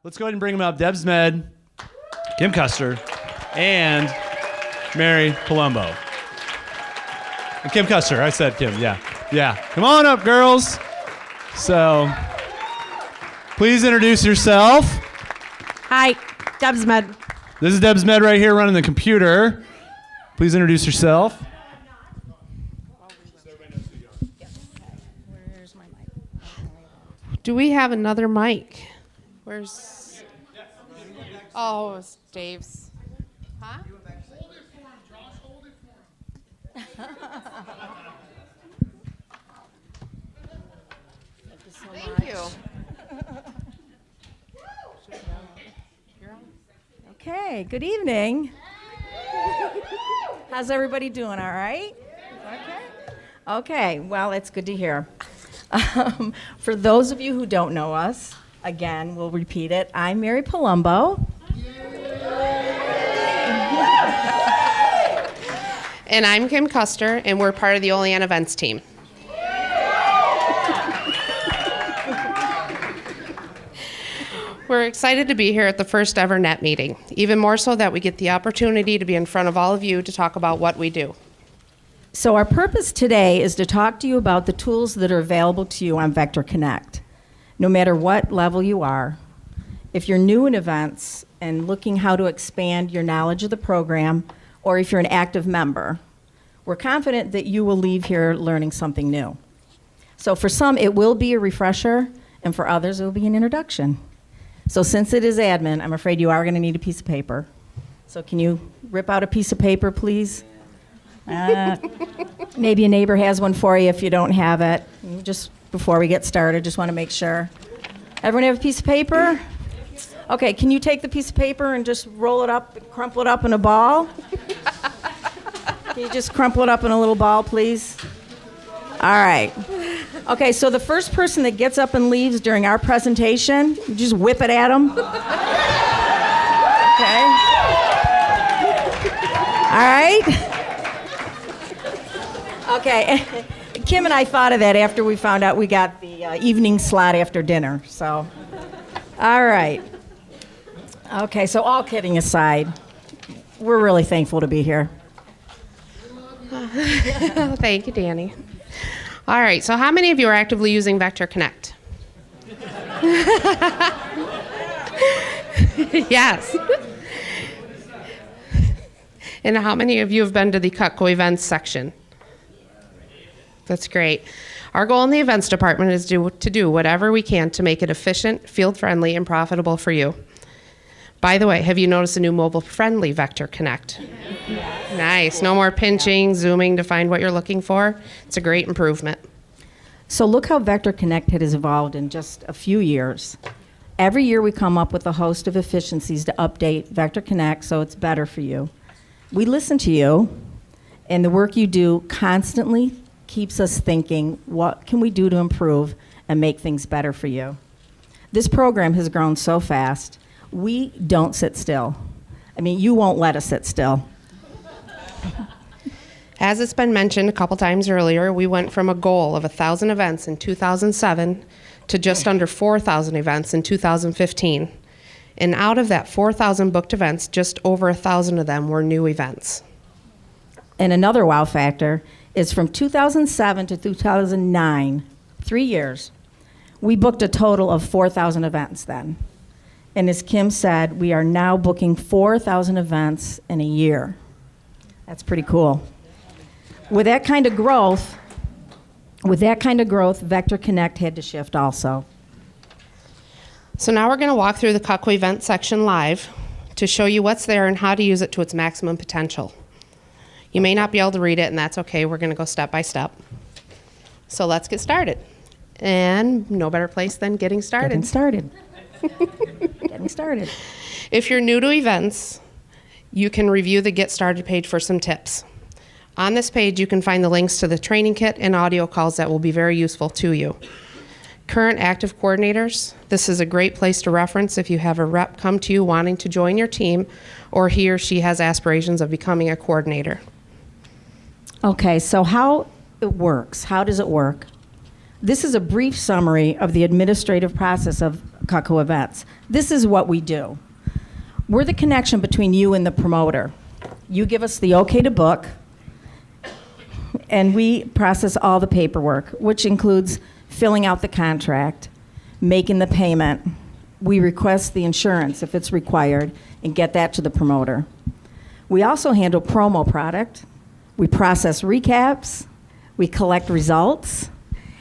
Let's go ahead and bring them up. Deb's Med, Kim Custer, and Mary Palumbo. And Kim Custer. I said Kim, yeah. Yeah. Come on up, girls. So, please introduce yourself. Hi, Deb's Med. This is Deb's Med right here running the computer. Please introduce yourself. Where's my mic? Do we have another mic? Where's... Oh, it's Dave's. Huh? Thank you. Okay, good evening. How's everybody doing? All right? Okay, well, it's good to hear. For those of you who don't know us, again, we'll repeat it. I'm Mary Palumbo. And I'm Kim Custer, and we're part of the Olean Events team. We're excited to be here at the first ever NET meeting, even more so that we get the opportunity to be in front of all of you to talk about what we do. So our purpose today is to talk to you about the tools that are available to you on Vector Connect, no matter what level you are. If you're new in events and looking how to expand your knowledge of the program, or if you're an active member, we're confident that you will leave here learning something new. So for some, it will be a refresher, and for others, it will be an introduction. So since it is admin, I'm afraid you are going to need a piece of paper. So can you rip out a piece of paper, please? Maybe a neighbor has one for you if you don't have it. Just before we get started, just want to make sure. Everyone have a piece of paper? Okay, can you take the piece of paper and just roll it up, crumple it up in a ball? Can you just crumple it up in a little ball, please? All right. Okay, so the first person that gets up and leaves during our presentation, you just whip it at them. Okay. All right. Okay. Kim and I thought of that after we found out we got the evening slot after dinner. So, all right. Okay, so all kidding aside, we're really thankful to be here. Thank you, Danny. All right, so how many of you are actively using Vector Connect? Yes. And how many of you have been to the Cutco events section? That's great. Our goal in the events department is to do whatever we can to make it efficient, field-friendly, and profitable for you. By the way, have you noticed a new mobile-friendly Vector Connect? Yes. Nice. No more pinching, zooming to find what you're looking for. It's a great improvement. So look how Vector Connect has evolved in just a few years. Every year we come up with a host of efficiencies to update Vector Connect so it's better for you. We listen to you, and the work you do constantly keeps us thinking, what can we do to improve and make things better for you? This program has grown so fast. We don't sit still. I mean, you won't let us sit still. As it's been mentioned a couple times earlier, we went from a goal of 1,000 events in 2007 to just under 4,000 events in 2015. And out of that 4,000 booked events, just over 1,000 of them were new events. And another wow factor is from 2007 to 2009, 3 years, we booked a total of 4,000 events then. And as Kim said, we are now booking 4,000 events in a year. That's pretty cool. With that kind of growth, Vector Connect had to shift also. So now we're going to walk through the Cutco event section live to show you what's there and how to use it to its maximum potential. You may not be able to read it, and that's okay. We're going to go step by step. So let's get started. And no better place than getting started. Getting started. If you're new to events, you can review the Get Started page for some tips. On this page, you can find the links to the training kit and audio calls that will be very useful to you. Current active coordinators, this is a great place to reference if you have a rep come to you wanting to join your team or he or she has aspirations of becoming a coordinator. Okay, so how it works, how does it work? This is a brief summary of the administrative process of Cutco events. This is what we do. We're the connection between you and the promoter. You give us the okay to book, and we process all the paperwork, which includes filling out the contract, making the payment. We request the insurance if it's required and get that to the promoter. We also handle promo product. We process recaps. We collect results.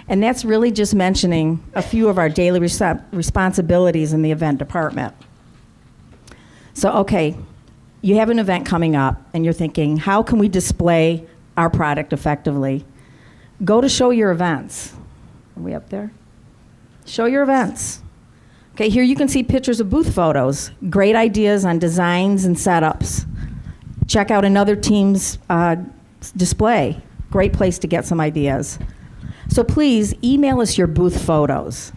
And that's really just mentioning a few of our daily responsibilities in the event department. So, okay, you have an event coming up, and you're thinking, how can we display our product effectively? Go to Show Your Events. Are we up there? Show Your Events. Okay, here you can see pictures of booth photos, great ideas on designs and setups. Check out another team's display. Great place to get some ideas. So please email us your booth photos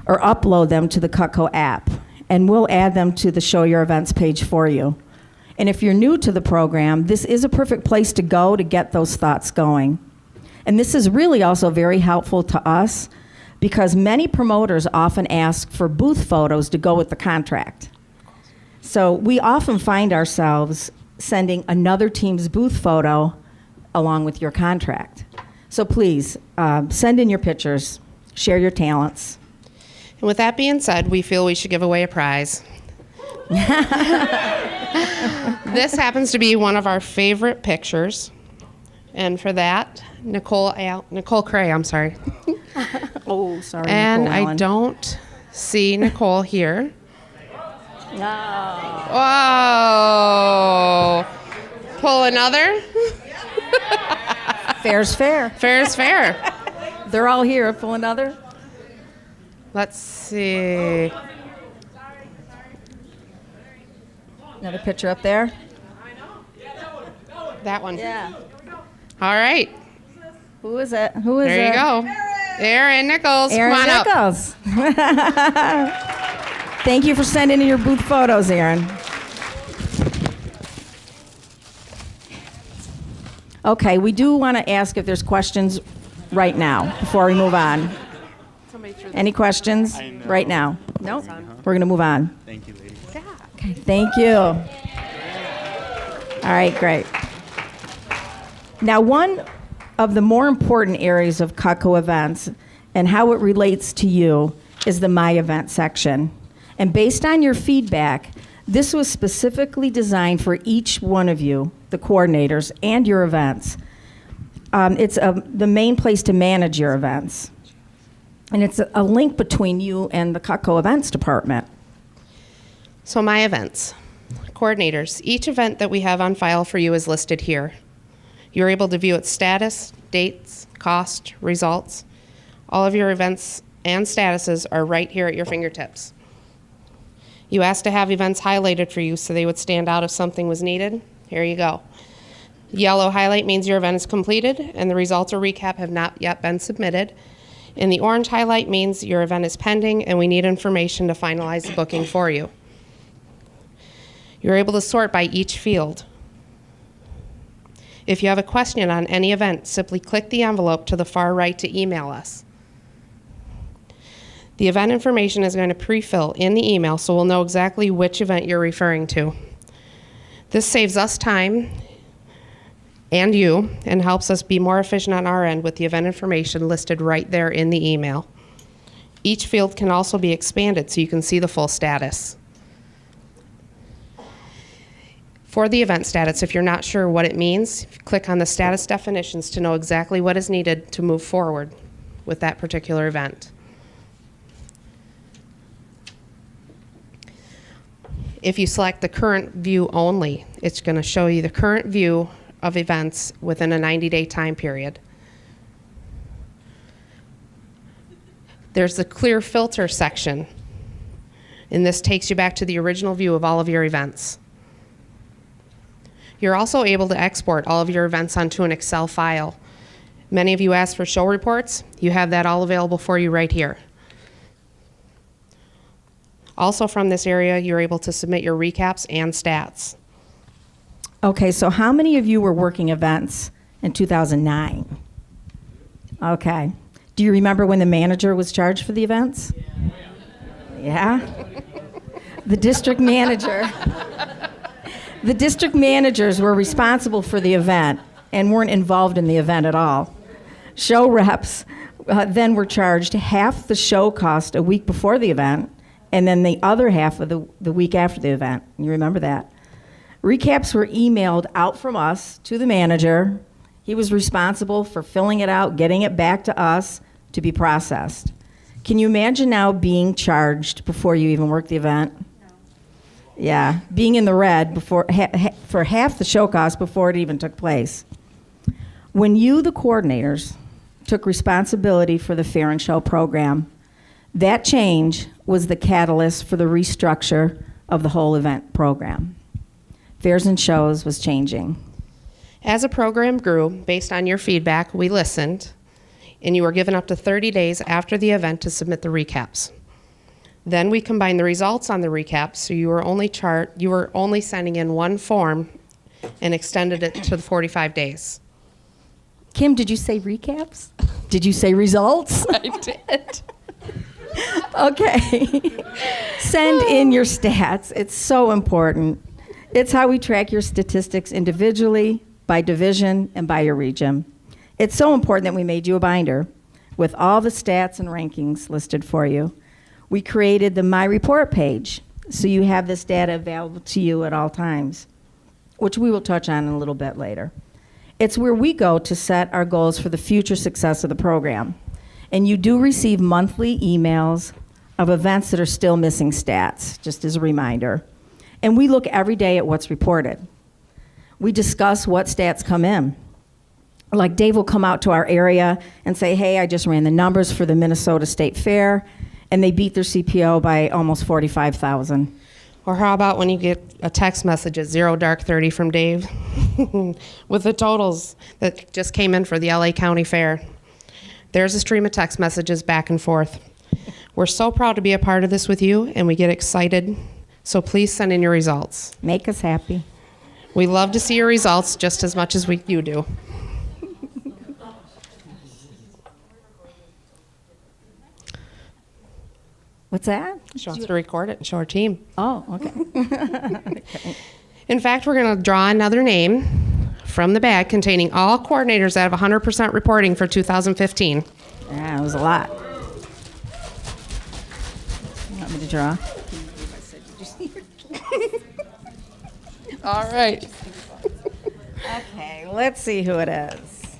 or upload them to the Cutco app, and we'll add them to the Show Your Events page for you. And if you're new to the program, this is a perfect place to go to get those thoughts going. And this is really also very helpful to us because many promoters often ask for booth photos to go with the contract. So we often find ourselves sending another team's booth photo along with your contract. So please, send in your pictures, share your talents. And with that being said, we feel we should give away a prize. This happens to be one of our favorite pictures. And for that, Nicole Cray, I'm sorry. Oh, sorry, And Nicole I Allen. don't see Nicole here. No. Whoa. Pull another? Fair's fair. Fair is fair. They're all here. Pull another. Let's see. Another picture up there. That one. Yeah. All right. Who is it? Who is it? There you go. Erin Nichols. Erin Come on up. Nichols. Thank you for sending in your booth photos, Erin. Okay, we do want to ask if there's questions right now before we move on. Any questions right now? Nope. We're going to move on. Thank you, lady. Okay, thank you. All right, great. Now, one of the more important areas of Cutco events and how it relates to you is the My Event section. And based on your feedback, this was specifically designed for each one of you, the coordinators, and your events. It's the main place to manage your events. And it's a link between you and the Cutco events department. So my events. Coordinators. Each event that we have on file for you is listed here. You're able to view its status, dates, cost, results. All of your events and statuses are right here at your fingertips. You asked to have events highlighted for you so they would stand out if something was needed. Here you go. Yellow highlight means your event is completed and the results or recap have not yet been submitted. And the orange highlight means your event is pending and we need information to finalize the booking for you. You're able to sort by each field. If you have a question on any event, simply click the envelope to the far right to email us. The event information is going to pre-fill in the email so we'll know exactly which event you're referring to. This saves us time and you and helps us be more efficient on our end with the event information listed right there in the email. Each field can also be expanded so you can see the full status. For the event status, if you're not sure what it means, click on the status definitions to know exactly what is needed to move forward with that particular event. If you select the current view only, it's going to show you the current view of events within a 90-day time period. There's the clear filter section, and this takes you back to the original view of all of your events. You're also able to export all of your events onto an Excel file. Many of you asked for show reports. You have that all available for you right here. Also from this area, you're able to submit your recaps and stats. Okay, so how many of you were working events in 2009? Okay. Do you remember when the manager was charged for the events? Yeah? The district manager. The district managers were responsible for the event and weren't involved in the event at all. Show reps then were charged half the show cost a week before the event and then the other half of the week after the event. You remember that? Recaps were emailed out from us to the manager. He was responsible for filling it out, getting it back to us to be processed. Can you imagine now being charged before you even worked the event? No. Yeah, being in the red before for half the show cost before it even took place. When you, the coordinators, took responsibility for the Fair and Show program, that change was the catalyst for the restructure of the whole event program. Fairs and Shows was changing. As the program grew, based on your feedback, we listened, and you were given up to 30 days after the event to submit the recaps. Then we combined the results on the recaps, so you were only sending in one form and extended it to the 45 days. Kim, did you say recaps? Did you say results? I did. Okay. Send in your stats. It's so important. It's how we track your statistics individually, by division, and by your region. It's so important that we made you a binder with all the stats and rankings listed for you. We created the My Report page, so you have this data available to you at all times, which we will touch on in a little bit later. It's where we go to set our goals for the future success of the program. And you do receive monthly emails of events that are still missing stats, just as a reminder. And we look every day at what's reported. We discuss what stats come in. Like Dave will come out to our area and say, hey, I just ran the numbers for the Minnesota State Fair, and they beat their CPO by almost 45,000. Or how about when you get a text message at 0:30 from Dave with the totals that just came in for the LA County Fair. There's a stream of text messages back and forth. We're so proud to be a part of this with you, and we get excited. So please send in your results. Make us happy. We love to see your results just as much as you do. What's that? She wants to record it and show our team. Oh, okay. Okay. In fact, we're going to draw another name from the bag containing all coordinators that have 100% reporting for 2015. Yeah, it was a lot. You want me to draw? All right. Okay, let's see who it is.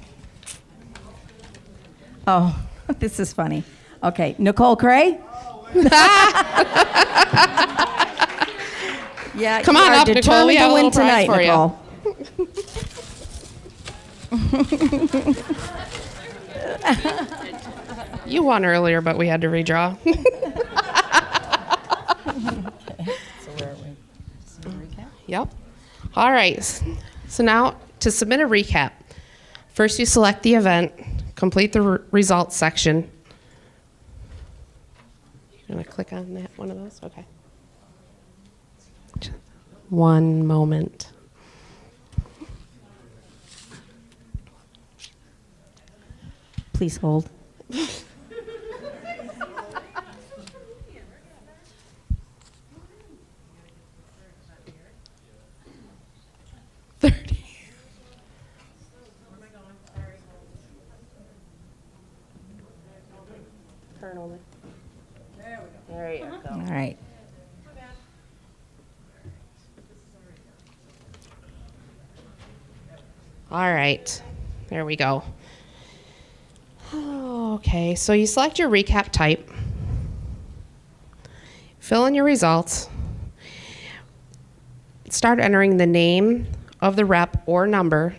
Oh, this is funny. Okay, Nicole Cray? Yeah, Come on up, Nicole. We have a little prize for Nicole. You won earlier, but we had to redraw. So where are we? Some recap? Yep. All right. So now to submit a recap, first you select the event, complete the results section. You're going to click on that one of those? Okay. One moment. Please hold. There you go. All right. All right. There we go. Okay, so you select your recap type. Fill in your results. Start entering the name of the rep or number.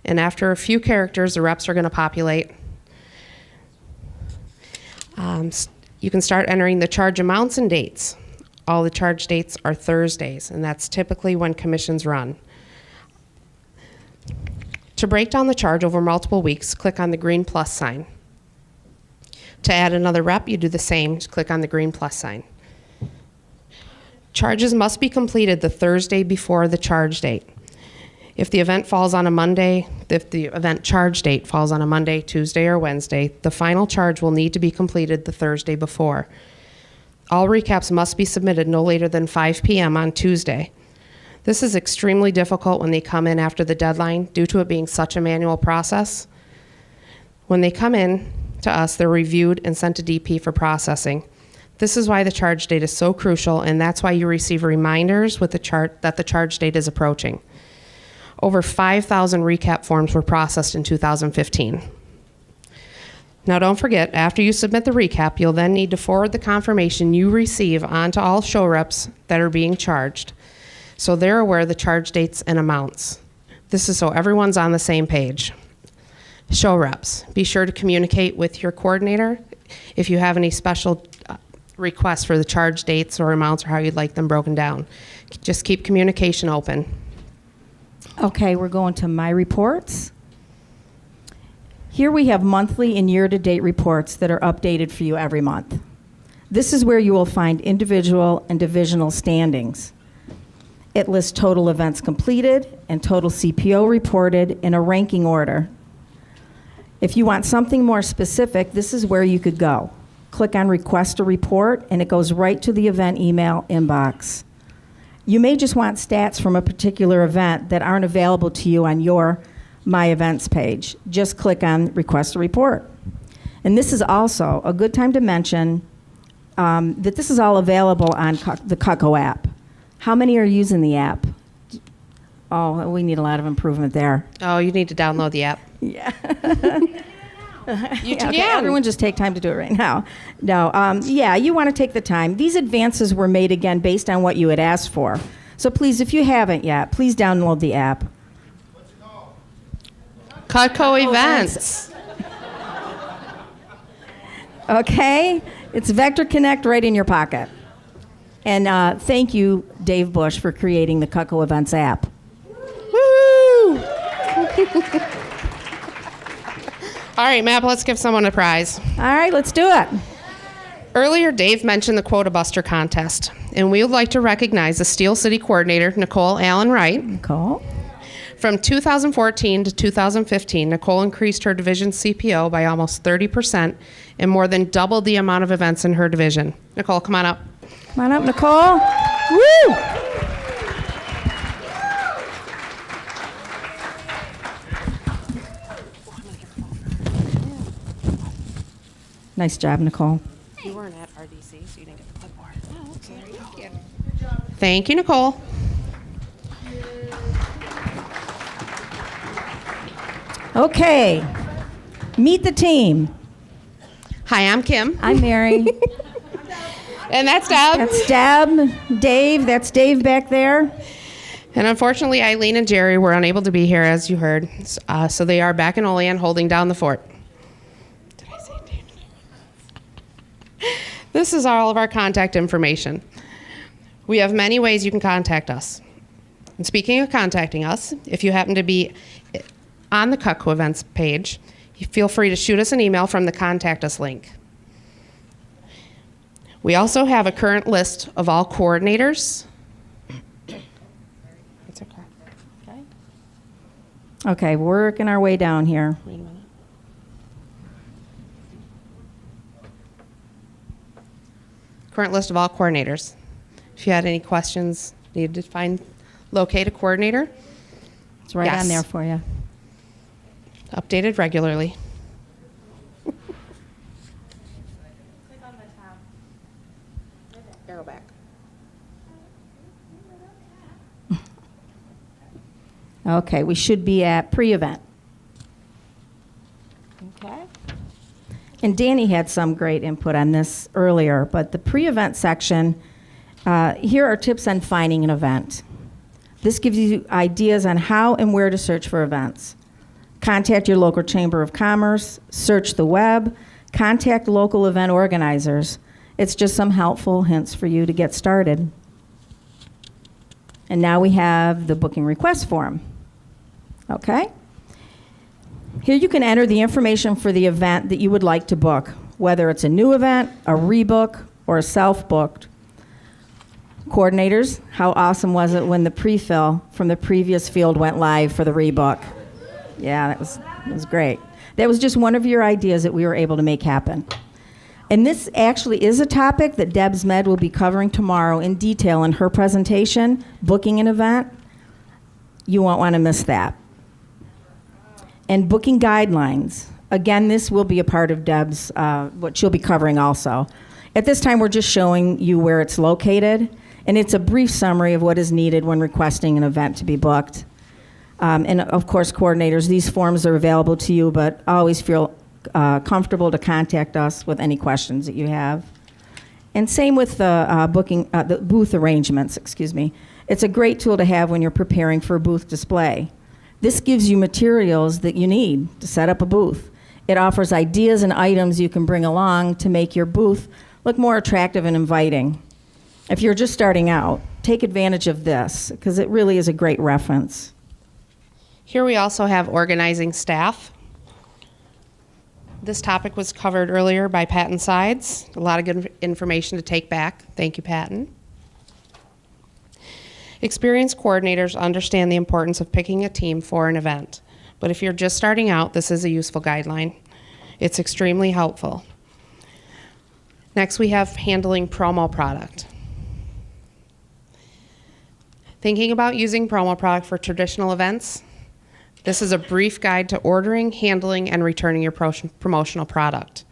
And after a few characters, the reps are going to populate. You can start entering the charge amounts and dates. All the charge dates are Thursdays, and that's typically when commissions run. To break down the charge over multiple weeks, click on the green plus sign. To add another rep, you do the same. Just click on the green plus sign. Charges must be completed the Thursday before the charge date. If the event falls on a Monday, if the event charge date falls on a Monday, Tuesday, or Wednesday, the final charge will need to be completed the Thursday before. All recaps must be submitted no later than 5 p.m. on Tuesday. This is extremely difficult when they come in after the deadline due to it being such a manual process. When they come in to us, they're reviewed and sent to DP for processing. This is why the charge date is so crucial, and that's why you receive reminders with the chart that the charge date is approaching. Over 5,000 recap forms were processed in 2015. Now don't forget, after you submit the recap, you'll then need to forward the confirmation you receive onto all show reps that are being charged, so they're aware of the charge dates and amounts. This is so everyone's on the same page. Show reps, be sure to communicate with your coordinator if you have any special requests for the charge dates or amounts or how you'd like them broken down. Just keep communication open. Okay, we're going to my reports. Here we have monthly and year-to-date reports that are updated for you every month. This is where you will find individual and divisional standings. It lists total events completed and total CPO reported in a ranking order. If you want something more specific, this is where you could go. Click on Request a Report, and it goes right to the event email inbox. You may just want stats from a particular event that aren't available to you on your My Events page. Just click on Request a Report. And this is also a good time to mention that this is all available on the Cutco app. How many are using the app? Oh, we need a lot of improvement there. Oh, you need to download the app. Yeah. You Okay, everyone just take time to do it right now. No, yeah, you want to take the time. These advances were made, again, based on what you had asked for. So please, if you haven't yet, please download the app. Cutco Events. Okay? It's Vector Connect right in your pocket. And thank you, Dave Bush, for creating the Cutco Events app. Woo! All right, Matt, let's give someone a prize. All right, let's do it. Earlier, Dave mentioned the Quota Buster contest, and we would like to recognize the Steel City Coordinator, Nicole Allen Wright. Nicole. From 2014 to 2015, Nicole increased her division CPO by almost 30% and more than doubled the amount of events in her division. Nicole, come on up. Come on up, Nicole. Woo! Nice job, Nicole. You weren't at RDC, so you didn't get the clipboard. Oh, okay. There you go. Thank you, Nicole. Okay, meet the team. Hi, I'm Kim. I'm Mary. And that's Deb. That's Deb, Dave. That's Dave back there. And unfortunately, Eileen and Jerry were unable to be here, as you heard. So they are back in Olean holding down the fort. Did I say Dave? This is all of our contact information. We have many ways you can contact us. And speaking of contacting us, if you happen to be on the Cutco Events page, you feel free to shoot us an email from the Contact Us link. We also have a current list of all coordinators. It's okay. Okay. Okay, working our way down here. Wait a minute. Current list of all coordinators. If you had any questions, needed to locate a coordinator, It's right Yes. on there for you. updated regularly. Arrow back. Okay, we should be at pre-event. Okay. And Danny had some great input on this earlier, but the pre-event section, here are tips on finding an event. This gives you ideas on how and where to search for events. Contact your local Chamber of Commerce, search the web, contact local event organizers. It's just some helpful hints for you to get started. And now we have the booking request form. Okay? Here you can enter the information for the event that you would like to book, whether it's a new event, a rebook, or a self-booked. Coordinators, how awesome was it when the pre-fill from the previous field went live for the rebook? Yeah, that was great. That was just one of your ideas that we were able to make happen. And this actually is a topic that Deb's Med will be covering tomorrow in detail in her presentation, booking an event. You won't want to miss that. And booking guidelines. Again, this will be a part of Deb's, what she'll be covering also. At this time, we're just showing you where it's located, and it's a brief summary of what is needed when requesting an event to be booked. And of course, coordinators, these forms are available to you, but always feel comfortable to contact us with any questions that you have. And same with the the booth arrangements, excuse me. It's a great tool to have when you're preparing for a booth display. This gives you materials that you need to set up a booth. It offers ideas and items you can bring along to make your booth look more attractive and inviting. If you're just starting out, take advantage of this, because it really is a great reference. Here we also have organizing staff. This topic was covered earlier by Patton Sides. A lot of good information to take back. Thank you, Patton. Experienced coordinators understand the importance of picking a team for an event. But if you're just starting out, this is a useful guideline. It's extremely helpful. Next, we have handling promo product. Thinking about using promo product for traditional events? This is a brief guide to ordering, handling, and returning your promotional product.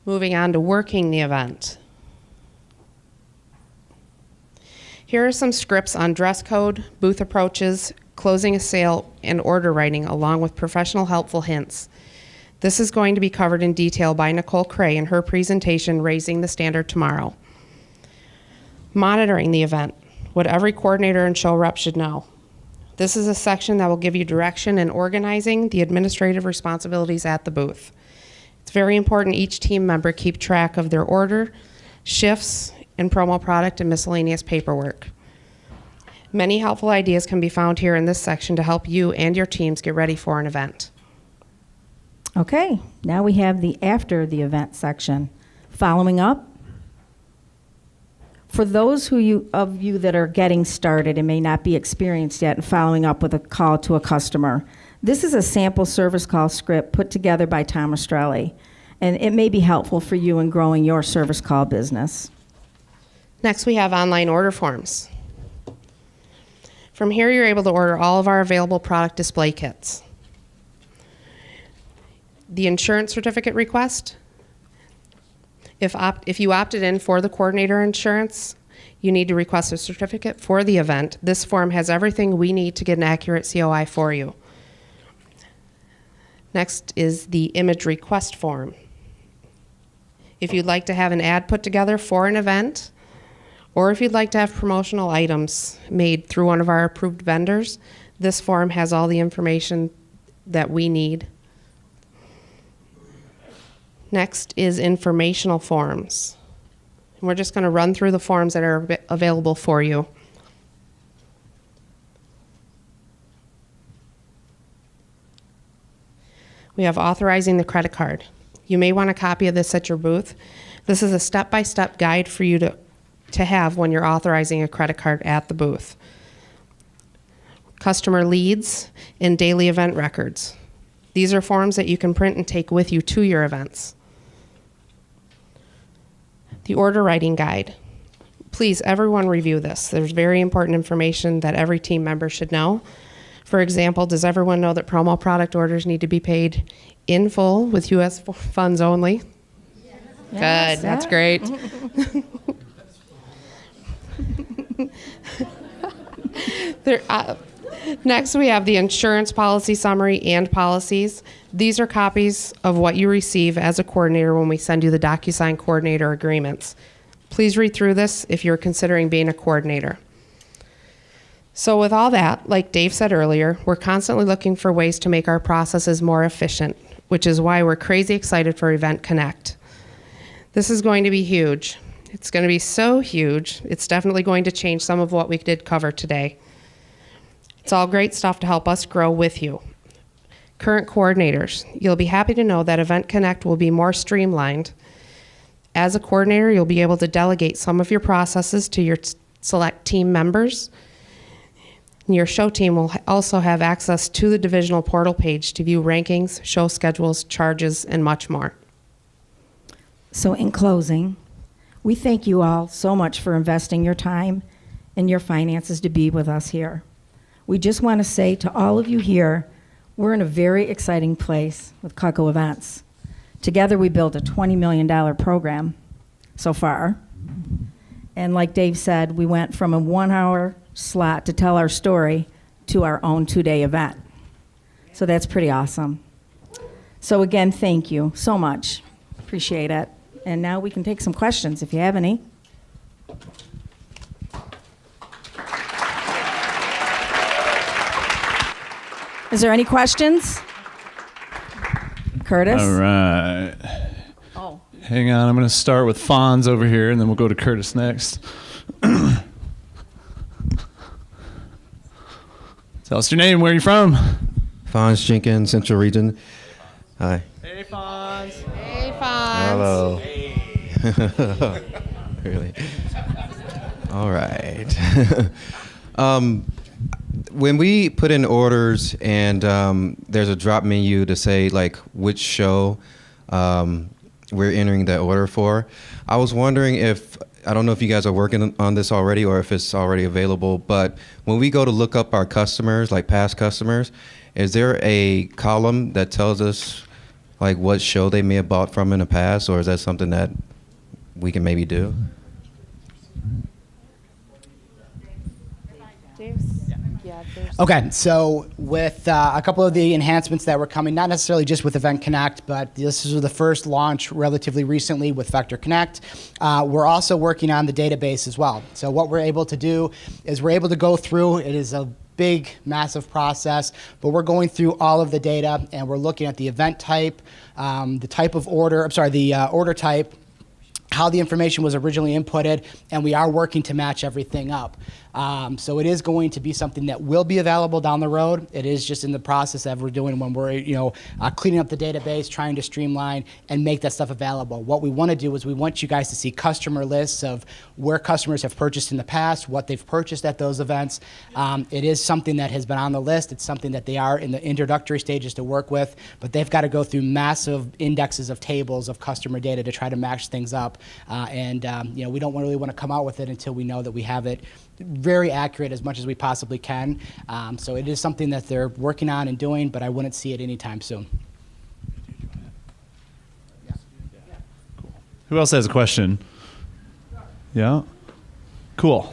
Moving on to working the event. Here are some scripts on dress code, booth approaches, closing a sale, and order writing, along with professional helpful hints. This is going to be covered in detail by Nicole Cray in her presentation, Raising the Standard, tomorrow. Monitoring the event, what every coordinator and show rep should know. This is a section that will give you direction in organizing the administrative responsibilities at the booth. It's very important each team member keep track of their order, shifts, and promo product and miscellaneous paperwork. Many helpful ideas can be found here in this section to help you and your teams get ready for an event. Okay, now we have the after the event section. Following up. For those of you that are getting started and may not be experienced yet in following up with a call to a customer, this is a sample service call script put together by Tom Rastrelli, and it may be helpful for you in growing your service call business. Next, we have online order forms. From here, you're able to order all of our available product display kits. The insurance certificate request. If you opted in for the coordinator insurance, you need to request a certificate for the event. This form has everything we need to get an accurate COI for you. Next is the image request form. If you'd like to have an ad put together for an event, or if you'd like to have promotional items made through one of our approved vendors, this form has all the information that we need. Next is informational forms. And we're just going to run through the forms that are available for you. We have authorizing the credit card. You may want a copy of this at your booth. This is a step-by-step guide for you to have when you're authorizing a credit card at the booth. Customer leads and daily event records. These are forms that you can print and take with you to your events. The order writing guide. Please, everyone review this. There's very important information that every team member should know. For example, does everyone know that promo product orders need to be paid in full with U.S. funds only? Yes. Good, that's great. Next, we have the insurance policy summary and policies. These are copies of what you receive as a coordinator when we send you the DocuSign coordinator agreements. Please read through this if you're considering being a coordinator. So with all that, like Dave said earlier, we're constantly looking for ways to make our processes more efficient, which is why we're crazy excited for Event Connect. This is going to be huge. It's going to be so huge, it's definitely going to change some of what we did cover today. It's all great stuff to help us grow with you. Current coordinators, you'll be happy to know that Event Connect will be more streamlined As a coordinator, you'll be able to delegate some of your processes to your select team members. Your show team will also have access to the divisional portal page to view rankings, show schedules, charges, and much more. So in closing, we thank you all so much for investing your time and your finances to be with us here. We just want to say to all of you here, we're in a very exciting place with Cutco Events. Together we built a $20 million program so far. And like Dave said, we went from a 1-hour slot to tell our story to our own 2-day event. So that's pretty awesome. So again, thank you so much. Appreciate it. And now we can take some questions if you have any. Is there any questions? Curtis? All right. Oh. Hang on, I'm going to start with Fonz over here, and then we'll go to Curtis next. Tell us your name, where are you from? Fonz Jenkins, Central Region. Hi. Hey, Fonz. Hey, Fonz. Hello. Really? All right. When we put in orders and there's a drop menu to say like which show we're entering the order for, I was wondering if, I don't know if you guys are working on this already or if it's already available, but when we go to look up our customers, like past customers, is there a column that tells us like what show they may have bought from in the past, or is that something that we can maybe do? Okay, so with a couple of the enhancements that were coming, not necessarily just with Event Connect, but this is the first launch relatively recently with Vector Connect. We're also working on the database as well. So what we're able to do is we're able to go through, it is a big, massive process, but we're going through all of the data and we're looking at the event type, the type of order, the order type, how the information was originally inputted, and we are working to match everything up. So it is going to be something that will be available down the road. It is just in the process that we're doing when we're cleaning up the database, trying to streamline and make that stuff available. What we want to do is we want you guys to see customer lists of where customers have purchased in the past, what they've purchased at those events. It is something that has been on the list. It's something that they are in the introductory stages to work with, but they've got to go through massive indexes of tables of customer data to try to match things up. We don't really want to come out with it until we know that we have it very accurate as much as we possibly can. So it is something that they're working on and doing, but I wouldn't see it anytime soon. Cool. Who else has a question? Yeah? Cool.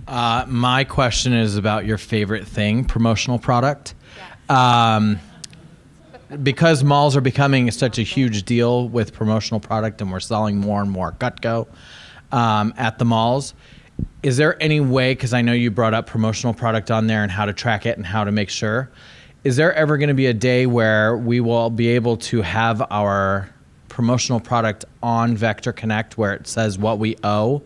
My question is about your favorite thing, promotional product. Because malls are becoming such a huge deal with promotional product and we're selling more and more Cutco at the malls, is there any way, because I know you brought up promotional product on there and how to track it and how to make sure, is there ever going to be a day where we will be able to have our promotional product on Vector Connect where it says what we owe,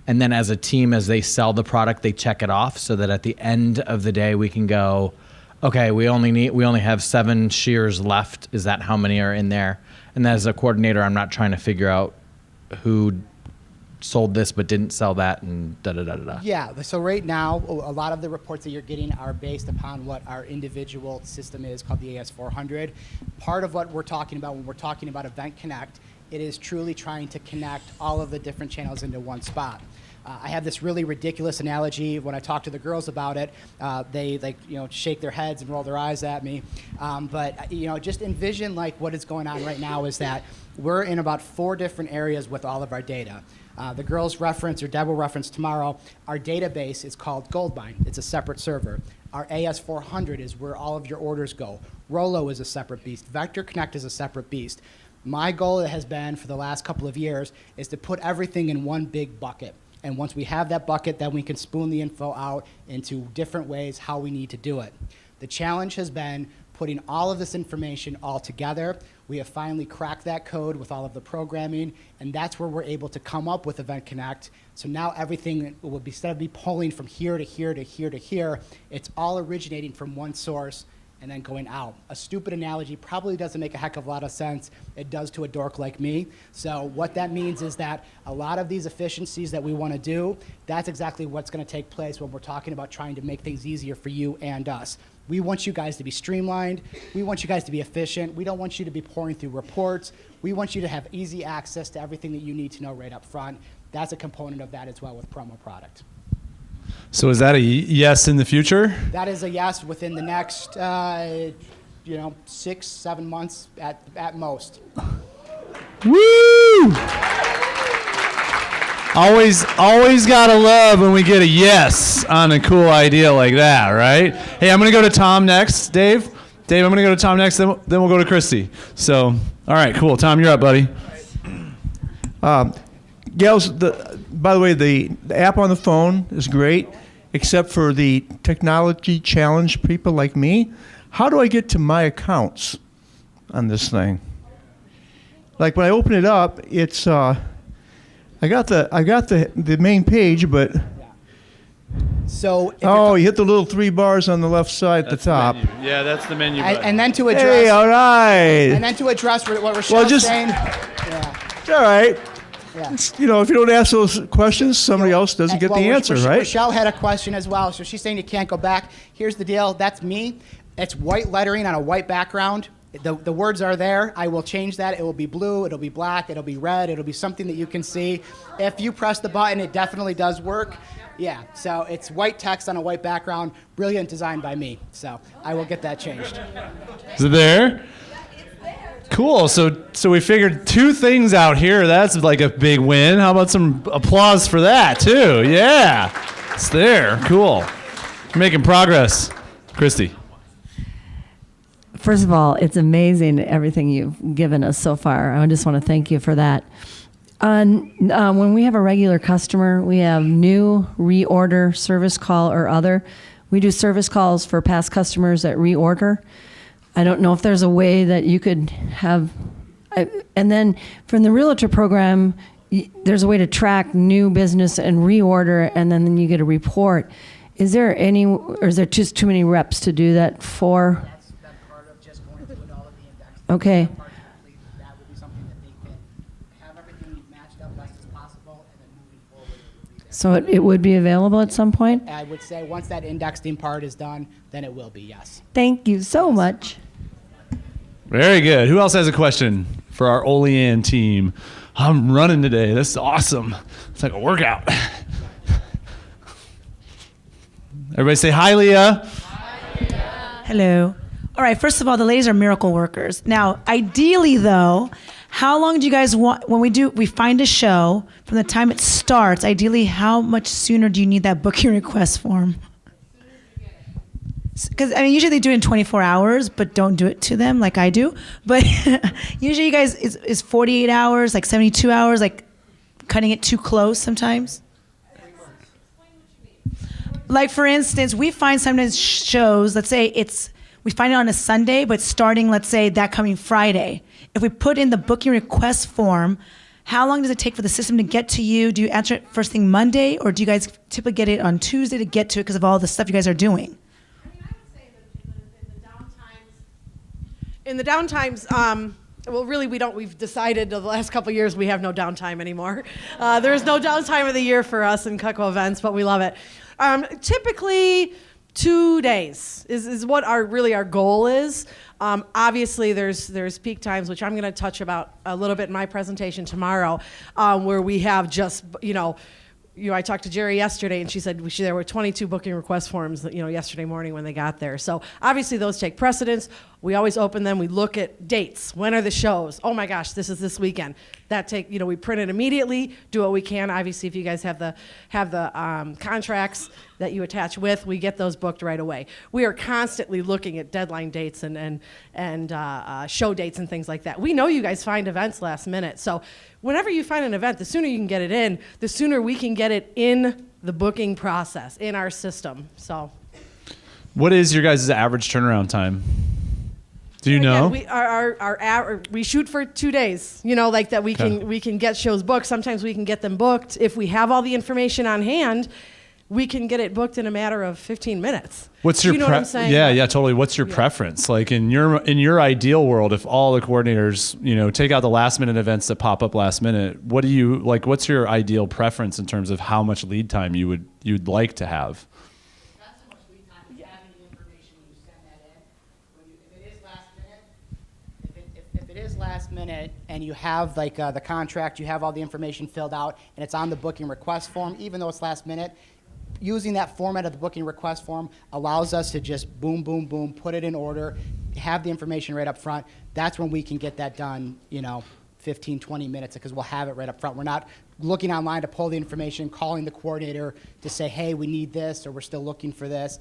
and then as a team, as they sell the product, they check it off so that at the end of the day we can go, okay, we only have 7 shears left. Is that how many are in there? And as a coordinator, I'm not trying to figure out who sold this but didn't sell that and da-da-da-da-da. Yeah, so right now, a lot of the reports that you're getting are based upon what our individual system is called the AS400. Part of what we're talking about when we're talking about Event Connect, it is truly trying to connect all of the different channels into one spot. I have this really ridiculous analogy. When I talk to the girls about it, they shake their heads and roll their eyes at me. But just envision like what is going on right now is that we're in about 4 different areas with all of our data. The girls reference, or Deb will reference tomorrow, our database is called Goldmine. It's a separate server. Our AS400 is where all of your orders go. Rollo is a separate beast. Vector Connect is a separate beast. My goal has been for the last couple of years is to put everything in one big bucket. And once we have that bucket, then we can spoon the info out into different ways how we need to do it. The challenge has been putting all of this information all together. We have finally cracked that code with all of the programming, and that's where we're able to come up with Event Connect. So now everything will be, instead of be pulling from here to here to here to here, it's all originating from one source, and then going out. A stupid analogy probably doesn't make a heck of a lot of sense. It does to a dork like me. So what that means is that a lot of these efficiencies that we want to do, that's exactly what's going to take place when we're talking about trying to make things easier for you and us. We want you guys to be streamlined. We want you guys to be efficient. We don't want you to be pouring through reports. We want you to have easy access to everything that you need to know right up front. That's a component of that as well with promo product. So is that a yes in the future? That is a yes within the next, 6-7 months at most. Woo! Always gotta love when we get a yes on a cool idea like that, right? Hey, I'm gonna go to Tom next. Dave, I'm gonna go to Tom next. Then we'll go to Christy. So, all right, cool. Tom, you're up, buddy. Gals, by the way, the app on the phone is great, except for the technology challenged people like me. How do I get to my accounts on this thing? Like when I open it up, it's I got the main page, but So you hit the little 3 bars on the left side at the top. Yeah, that's the menu. and then to address Hey, all right. and then to address what Rochelle's saying. It's all right. Yeah. If you don't ask those questions, somebody else doesn't get the answer, right? Rochelle had a question as well, so she's saying you can't go back. Here's the deal. That's me. It's white lettering on a white background. The words are there. I will change that. It will be blue. It'll be black. It'll be red. It'll be something that you can see. If you press the button, it definitely does work. Yeah, so it's white text on a white background. Brilliant design by me. So I will get that changed. Is it there? Cool. So we figured 2 things out here. That's like a big win. How about some applause for that too? Yeah, it's there. Cool. You're making progress, Christy. First of all, it's amazing everything you've given us so far. I just want to thank you for that. When we have a regular customer, we have new reorder, service call, or other. We do service calls for past customers that reorder. I don't know if there's a way that you could have, and then from the realtor program, there's a way to track new business and reorder, and then you get a report. Is there any, or is there just too many reps to do that for? That's part of just going through all of the index. Okay. That would be something that they can have everything matched up best as possible, and then moving forward. It would be So it would be available at some point? I would say once that indexing part is done, then it will be, yes. Thank you so much. Very good. Who else has a question for our Olean team? I'm running today. This is awesome. It's like a workout. Everybody say hi, Leah. Hello. All right, first of all, the ladies are miracle workers. Now, ideally though, how long do you guys want, when we find a show, from the time it starts, ideally how much sooner do you need that booking request form? Because usually they do it in 24 hours, but don't do it to them like I do. But usually you guys, is 48 hours, like 72 hours, like cutting it too close sometimes? Like for instance, we find sometimes shows, let's say we find it on a Sunday, but starting, let's say, that coming Friday. If we put in the booking request form, how long does it take for the system to get to you? Do you answer it first thing Monday, or do you guys typically get it on Tuesday to get to it because of all the stuff you guys are doing? In the downtimes, well, really, we've decided the last couple of years we have no downtime anymore. There's no downtime of the year for us in Cutco events, but we love it. Typically, 2 days is what our goal is. Obviously, there's peak times, which I'm going to touch about a little bit in my presentation tomorrow, where we have just, I talked to Jerry yesterday, and she said there were 22 booking request forms, yesterday morning when they got there. So obviously those take precedence. We always open them. We look at dates. When are the shows? Oh my gosh, this is this weekend. We print it immediately. Do what we can. Obviously, if you guys have the contracts that you attach with, we get those booked right away. We are constantly looking at deadline dates and show dates and things like that. We know you guys find events last minute, so whenever you find an event, the sooner you can get it in, the sooner we can get it in the booking process, in our system. So, what is your guys' average turnaround time? Do you know? We shoot for 2 days. Like that we can get shows booked. Sometimes we can get them booked if we have all the information on hand. we can get it booked in a matter of 15 minutes. What's your you know what I'm saying? Yeah, totally. What's your preference? Like in your ideal world, if all the coordinators, take out the last minute events that pop up last minute, what do you like? What's your ideal preference in terms of how much lead time you'd like to have? Not so much lead time. If you have any information when you send that in, if it is last minute, if it is last minute and you have like the contract, you have all the information filled out, and it's on the booking request form, even though it's last minute. Using that format of the booking request form allows us to just boom, boom, boom, put it in order, have the information right up front. That's when we can get that done, 15, 20 minutes, because we'll have it right up front. We're not looking online to pull the information, calling the coordinator to say, hey, we need this, or we're still looking for this.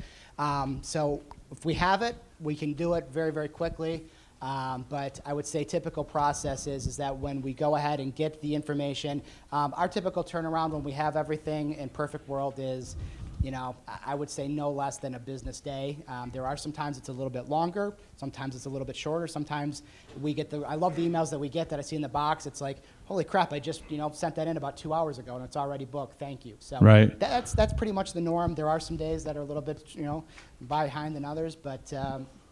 So if we have it, we can do it very, very quickly. But I would say typical process is that when we go ahead and get the information, our typical turnaround when we have everything in perfect world is, I would say no less than a business day. There are sometimes it's a little bit longer, sometimes it's a little bit shorter, sometimes we get I love the emails that we get that I see in the box. It's like, holy crap, I just, sent that in about 2 hours ago and it's already booked, thank you. So right. That's pretty much the norm. There are some days that are a little bit, behind than others, but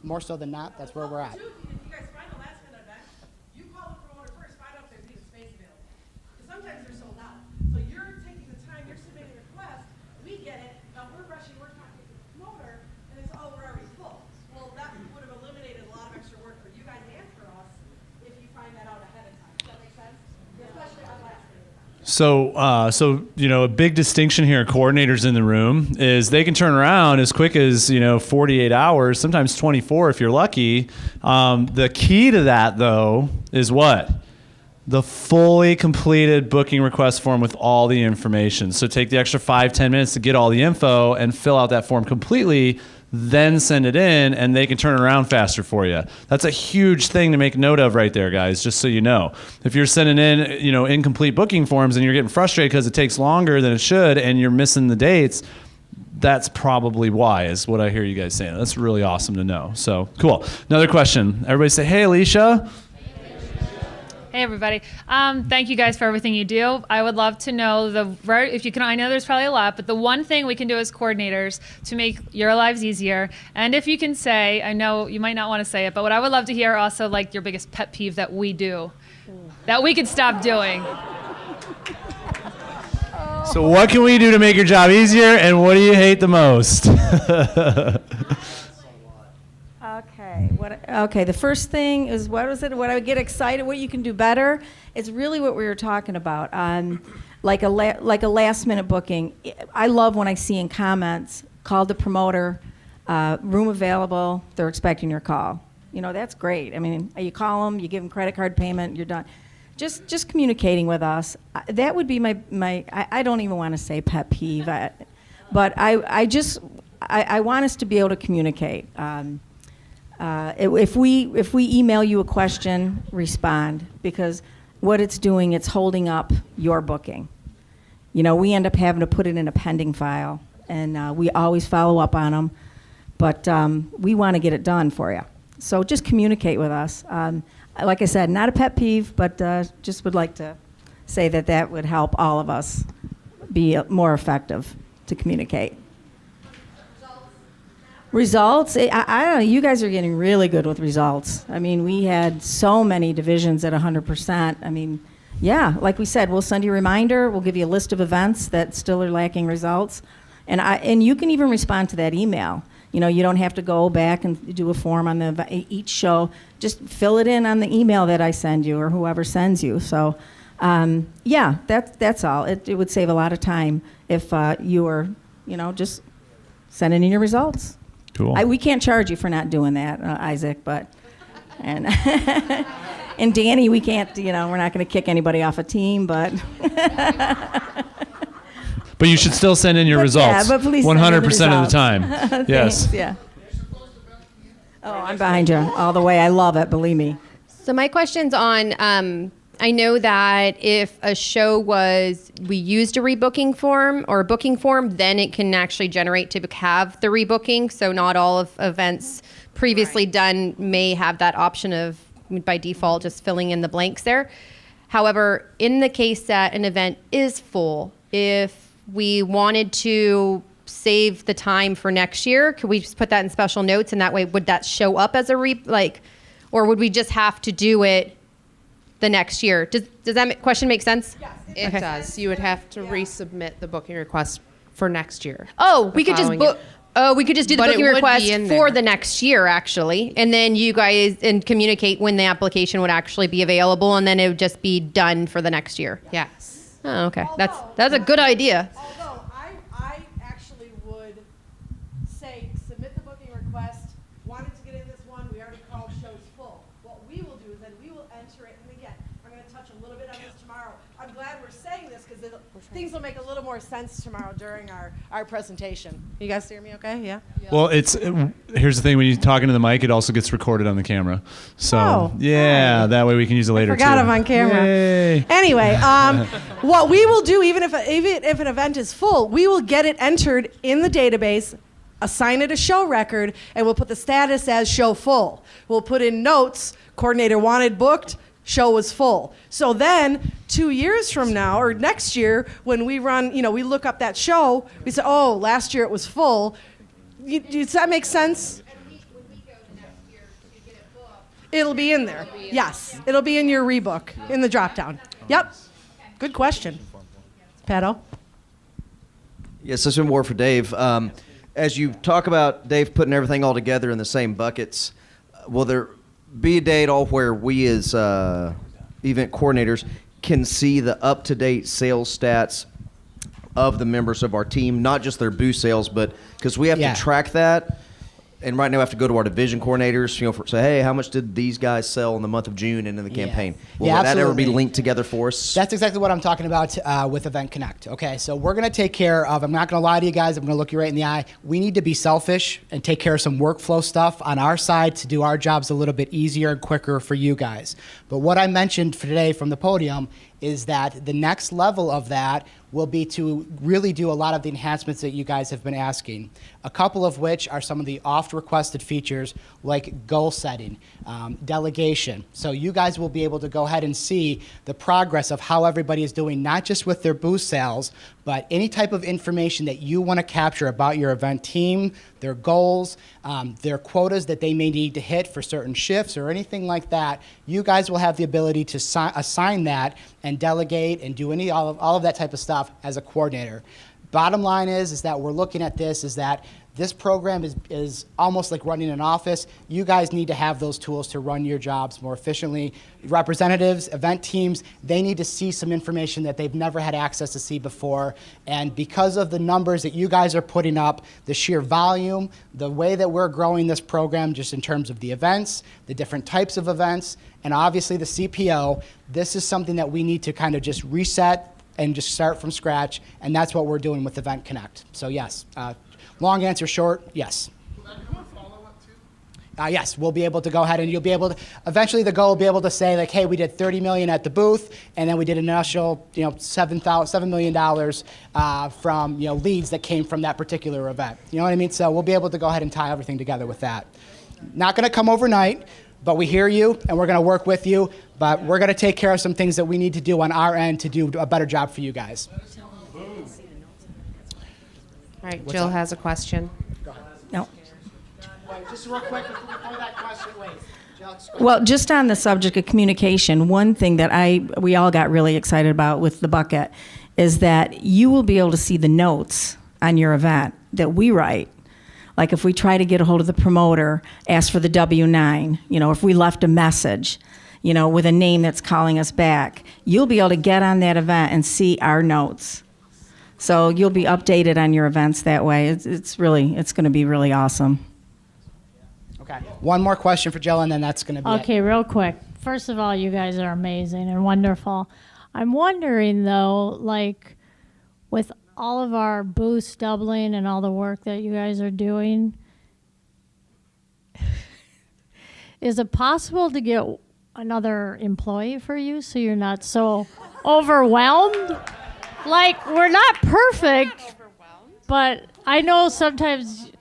more so than not, that's where we're at. If you guys find the last minute event, you call the promoter first, find out if there's even space available. Because sometimes they're sold out. So you're taking the time, you're submitting a request, we get it, now we're rushing, we're talking to the promoter, and it's, oh, we're already full. Well, that would have eliminated a lot of extra work for you guys and for us if you find that out ahead of time. Does that make sense? Especially on last minute events. So, a big distinction here, coordinators in the room, is they can turn around as quick as, 48 hours, sometimes 24 if you're lucky. The key to that, though, is what? The fully completed booking request form with all the information. So take the extra 5-10 minutes to get all the info and fill out that form completely, then send it in, and they can turn it around faster for you. That's a huge thing to make note of right there, guys, just so you know. If you're sending in, incomplete booking forms and you're getting frustrated because it takes longer than it should and you're missing the dates, that's probably why, is what I hear you guys saying. That's really awesome to know. So, cool. Another question. Everybody say, hey, Alicia. Hey everybody! Thank you guys for everything you do. I would love to know if you can. I know there's probably a lot, but the one thing we can do as coordinators to make your lives easier, and if you can say, I know you might not want to say it, but what I would love to hear also like your biggest pet peeve that we do, that we could stop doing. So what can we do to make your job easier, and what do you hate the most? Okay. The first thing is, what was it? What I would get excited, what you can do better. It's really what we were talking about. Like a last minute booking. I love when I see in comments, call the promoter, room available, they're expecting your call. That's great. I mean, you call them, you give them credit card payment, you're done. Just communicating with us. That would be my I don't even want to say pet peeve, but I want us to be able to communicate. If we email you a question, respond, because what it's doing, it's holding up your booking. We end up having to put it in a pending file, and we always follow up on them, but we want to get it done for you. So just communicate with us. Like I said, not a pet peeve, but just would like to say that would help all of us be more effective to communicate. Results, I don't know, you guys are getting really good with results. I mean, we had so many divisions at 100%. I mean, yeah, like we said, we'll send you a reminder, we'll give you a list of events that still are lacking results, and you can even respond to that email. You don't have to go back and do a form on each show. Just fill it in on the email that I send you or whoever sends you. So, yeah, that's all. It would save a lot of time if you were, just sending in your results. Cool. We can't charge you for not doing that, Isaac, and and Danny, we can't, we're not going to kick anybody off a team, but. But you should still send in your results. Yeah, but please 100% of the time. Yes. Thanks, yeah. Oh, I'm behind you all the way. I love it, believe me. So my question's on, I know that if a show we used a rebooking form or a booking form, then it can actually generate to have the rebooking. So not all of events previously done may have that option of, by default, just filling in the blanks there. However, in the case that an event is full, if we wanted to save the time for next year, could we just put that in special notes, and that way would that show up as a or would we just have to do it the next year? Does that question make sense? Yes, it does. You would have to resubmit the booking request for next year. Oh, we could just book. Oh, we could just do the But it booking would be request in for there. the next year, actually, and then you guys and communicate when the application would actually be available, and then it would just be done for the next year. Yes. Oh, okay. That's a good idea. Although I actually would say submit the booking request, wanted to get in this one, we already called shows full. What we will do is then we will enter it, and again, I'm going to touch a little bit on this tomorrow. I'm glad we're saying this because things will make a little more sense tomorrow during our presentation. You guys hear me okay? Yeah? Well, here's the thing: when you're talking to the mic, it also gets recorded on the camera. So Oh, yeah, that way we can use it later. Forgot too. I'm on camera. Yay. Anyway, what we will do, even if an event is full, we will get it entered in the database, assign it a show record, and we'll put the status as show full. We'll put in notes, coordinator wanted booked, show was full. So then 2 years from now or next year, when we run, we look up that show, we say, oh, last year it was full. Does that make sense? It'll be in there. Yes, it'll be in your rebook, in the drop down. Yep. Good question. Pato? Yes, this is more for Dave. As you talk about Dave putting everything all together in the same buckets, will there be a day at all where we as event coordinators can see the up-to-date sales stats of the members of our team, not just their booth sales, but because we have to track that. And right now we have to go to our division coordinators, say, hey, how much did these guys sell in the month of June and in the campaign? Will that ever be linked together for us? That's exactly what I'm talking about with Event Connect. Okay, so we're going to take care of, I'm not going to lie to you guys, I'm going to look you right in the eye. We need to be selfish and take care of some workflow stuff on our side to do our jobs a little bit easier and quicker for you guys. But what I mentioned for today from the podium is that the next level of that will be to really do a lot of the enhancements that you guys have been asking. A couple of which are some of the oft-requested features like goal setting, delegation. So you guys will be able to go ahead and see the progress of how everybody is doing, not just with their booth sales, but any type of information that you want to capture about your event team, their goals, their quotas that they may need to hit for certain shifts or anything like that. You guys will have the ability to assign that and delegate and do all of that type of stuff as a coordinator. Bottom line is that we're looking at this is that this program is almost like running an office. You guys need to have those tools to run your jobs more efficiently. Representatives, event teams, they need to see some information that they've never had access to see before. And because of the numbers that you guys are putting up, the sheer volume, the way that we're growing this program just in terms of the events, the different types of events, and obviously the CPO, this is something that we need to kind of just reset and just start from scratch, and that's what we're doing with Event Connect. So yes, long answer short, yes. Yes, we'll be able to go ahead and you'll be able to, eventually the goal will be able to say like, hey, we did $30 million at the booth, and then we did an initial, $7 million from, leads that came from that particular event. You know what I mean? So we'll be able to go ahead and tie everything together with that. Not gonna come overnight, but we hear you and we're gonna work with you, but we're gonna take care of some things that we need to do on our end to do a better job for you guys. All right, Jill has a question. No. Wait, just real quick before that question, wait. Well, just on the subject of communication, one thing that we all got really excited about with the bucket is that you will be able to see the notes on your event that we write. Like if we try to get a hold of the promoter, ask for the W-9, if we left a message, with a name that's calling us back, you'll be able to get on that event and see our notes. So you'll be updated on your events that way. It's going to be really awesome. Okay. One more question for Jill, and then that's going to be Okay, real quick. First of all, you guys are amazing and wonderful. I'm wondering, though, with all of our booths doubling and all the work that you guys are doing, is it possible to get another employee for you so you're not so overwhelmed? We're not perfect, but I know sometimes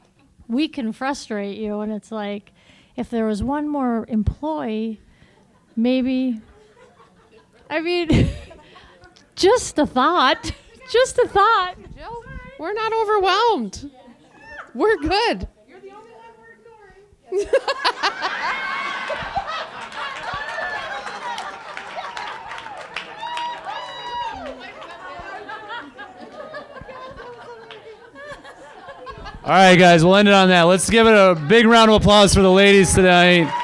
we can frustrate you, and it's like, if there was one more employee, maybe, just a thought, Just a thought. Jill, we're not overwhelmed. We're good. You're the only one we're ignoring. All right, guys, we'll end it on that. Let's give it a big round of applause for the ladies tonight.